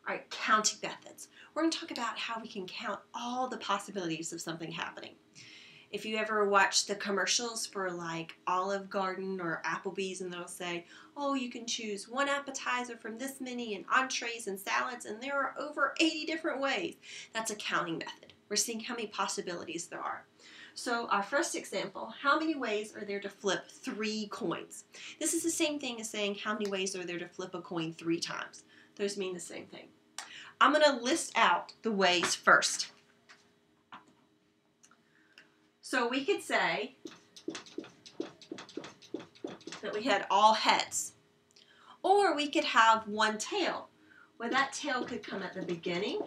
All right, counting methods. We're going to talk about how we can count all the possibilities of something happening. If you ever watch the commercials for like Olive Garden or Applebee's, and they'll say, oh, you can choose one appetizer from this many and entrees and salads, and there are over 80 different ways. That's a counting method. We're seeing how many possibilities there are. So our first example, how many ways are there to flip 3 coins? This is the same thing as saying how many ways are there to flip a coin 3 times. Those mean the same thing. I'm going to list out the ways first. So we could say that we had all heads. Or we could have one tail, where that tail could come at the beginning,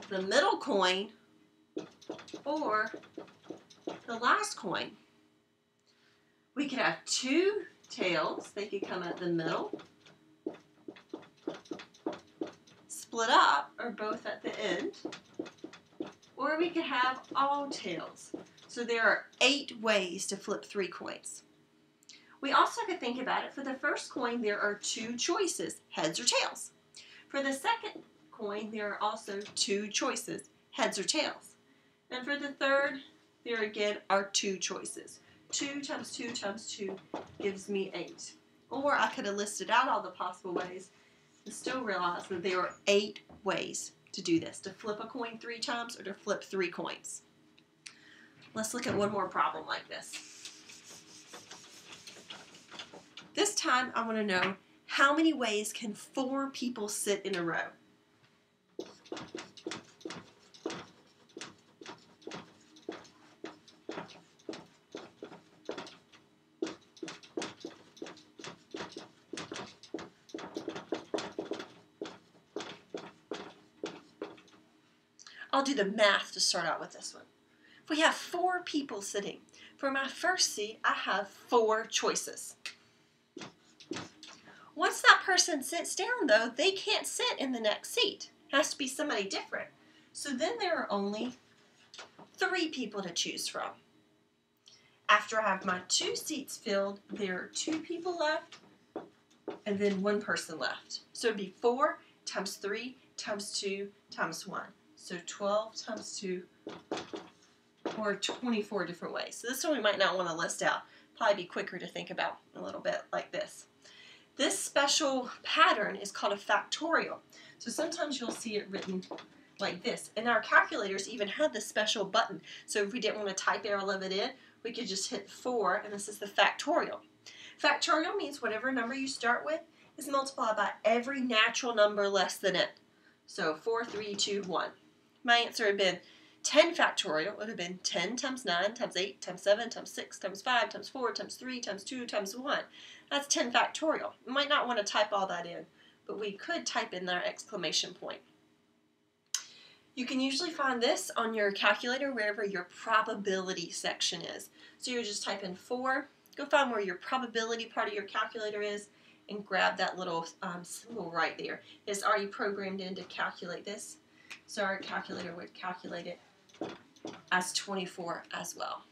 the middle coin, or the last coin. We could have 2 tails. They could come at the middle, split up, or both at the end. Or we could have all tails. So there are 8 ways to flip 3 coins. We also could think about it. For the first coin, there are 2 choices, heads or tails. For the second coin, there are also 2 choices, heads or tails. And for the third, there again are 2 choices. 2 times 2 times 2 gives me 8. Or I could have listed out all the possible ways and still realize that there are 8 ways to do this, to flip a coin 3 times or to flip 3 coins. Let's look at one more problem like this. This time I want to know how many ways can 4 people sit in a row? I'll do the math to start out with this one. If we have 4 people sitting, for my first seat, I have 4 choices. Once that person sits down, though, they can't sit in the next seat. It has to be somebody different. So then there are only 3 people to choose from. After I have my 2 seats filled, there are 2 people left, and then 1 person left. So it would be 4 times 3 times 2 times 1. So 12 times 2, or 24 different ways. So this one we might not want to list out. Probably be quicker to think about a little bit like this. This special pattern is called a factorial. So sometimes you'll see it written like this. And our calculators even have this special button. So if we didn't want to type all of it in, we could just hit 4, and this is the factorial. Factorial means whatever number you start with is multiplied by every natural number less than it. So 4, 3, 2, 1. My answer had been 10 factorial. It would have been 10 times 9 times 8 times 7 times 6 times 5 times 4 times 3 times 2 times 1. That's 10 factorial. You might not want to type all that in, but we could type in their exclamation point. You can usually find this on your calculator wherever your probability section is. So you just type in 4, go find where your probability part of your calculator is, and grab that little symbol right there. It's already programmed in to calculate this. So our calculator would calculate it as 24 as well.